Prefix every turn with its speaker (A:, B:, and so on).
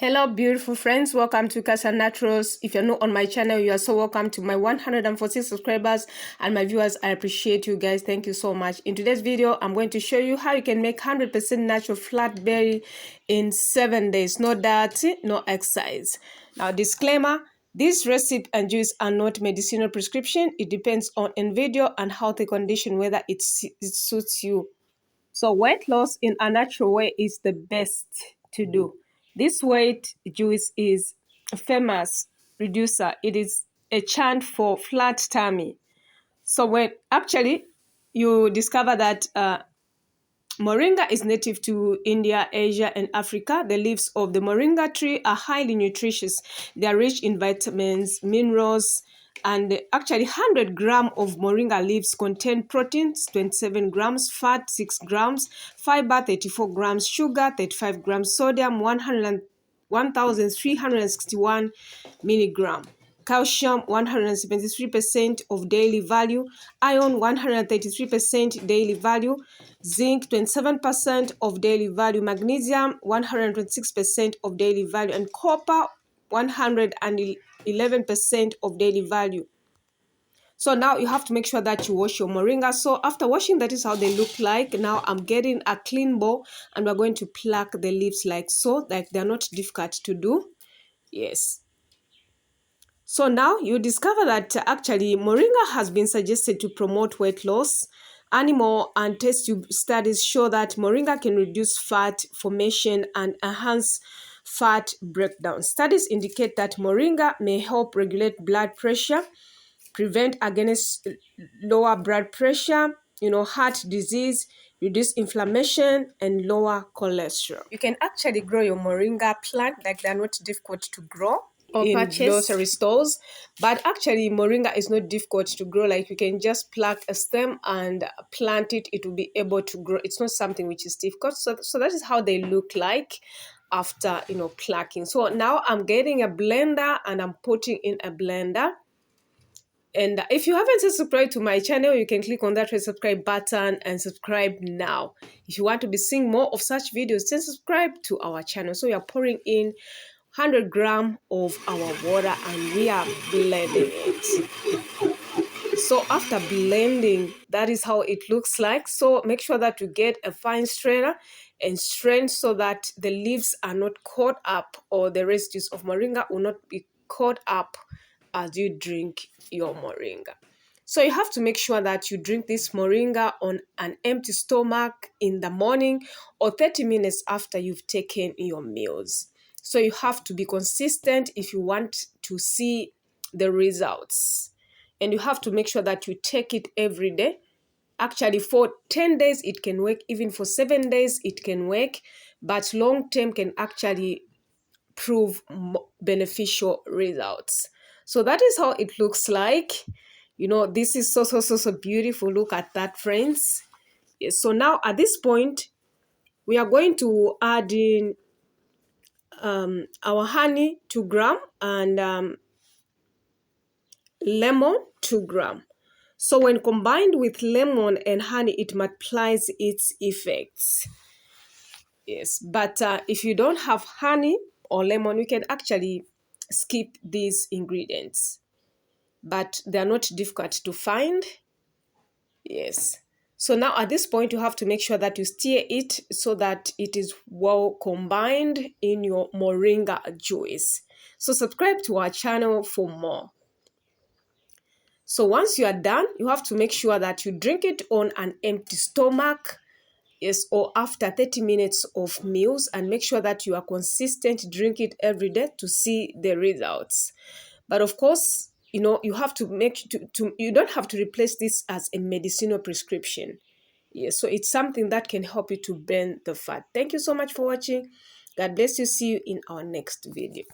A: Hello beautiful friends, welcome to Cassia Naturals. If you're new on my channel, you are so welcome to my 140 subscribers and my viewers. I appreciate you guys. Thank you so much. In today's video, I'm going to show you how you can make 100% natural flat berry in 7 days. No diet, no exercise. Now disclaimer, this recipe and juice are not medicinal prescription. It depends on individual and healthy condition whether it suits you. So weight loss in a natural way is the best to do. This weight juice is a famous reducer. It is a chant for flat tummy. So when actually you discover that moringa is native to India, Asia, and Africa. The leaves of the moringa tree are highly nutritious. They are rich in vitamins, minerals, and actually 100 grams of moringa leaves contain proteins, 27 grams, fat, 6 grams, fiber, 34 grams, sugar, 35 grams, sodium, 1,361 milligram, calcium 173% of daily value, iron 133% daily value, zinc 27% of daily value, magnesium 126% of daily value, and copper 111% of daily value. So now you have to make sure that you wash your moringa. So after washing, that is how they look like. Now I'm getting a clean bowl and we're going to pluck the leaves like so, like they're not difficult to do. Yes. So now you discover that actually moringa has been suggested to promote weight loss. Animal and test tube studies show that moringa can reduce fat formation and enhance fat breakdown. Studies indicate that moringa may help regulate blood pressure, prevent against lower blood pressure, heart disease, reduce inflammation, and lower cholesterol. You can actually grow your moringa plant, like they're not difficult to grow or in grocery stores, but actually moringa is not difficult to grow. Like you can just pluck a stem and plant it, it will be able to grow. It's not something which is difficult. So that is how they look like after plucking. So now I'm getting a blender and I'm putting in a blender. And if you haven't subscribed to my channel, you can click on that red subscribe button and subscribe now. If you want to be seeing more of such videos, then subscribe to our channel. So we are pouring in 100 grams of our water and we are blending it. So after blending, that is how it looks like. So make sure that you get a fine strainer and strain so that the leaves are not caught up, or the residues of moringa will not be caught up as you drink your moringa. So you have to make sure that you drink this moringa on an empty stomach in the morning or 30 minutes after you've taken your meals. So you have to be consistent if you want to see the results. And you have to make sure that you take it every day. Actually, for 10 days, it can work. Even for 7 days, it can work. But long term can actually prove beneficial results. So that is how it looks like. This is so beautiful. Look at that, friends. Yes, so now at this point, we are going to add in our honey 2 grams and lemon 2 grams. So when combined with lemon and honey, it multiplies its effects. Yes, but if you don't have honey or lemon, you can actually skip these ingredients. But they are not difficult to find. Yes. So now at this point, you have to make sure that you stir it so that it is well combined in your moringa juice. So subscribe to our channel for more. So once you are done, you have to make sure that you drink it on an empty stomach, yes, or after 30 minutes of meals, and make sure that you are consistent, drink it every day to see the results. But of course, you have to you don't have to replace this as a medicinal prescription. Yes, so it's something that can help you to burn the fat. Thank you so much for watching. God bless you. See you in our next video.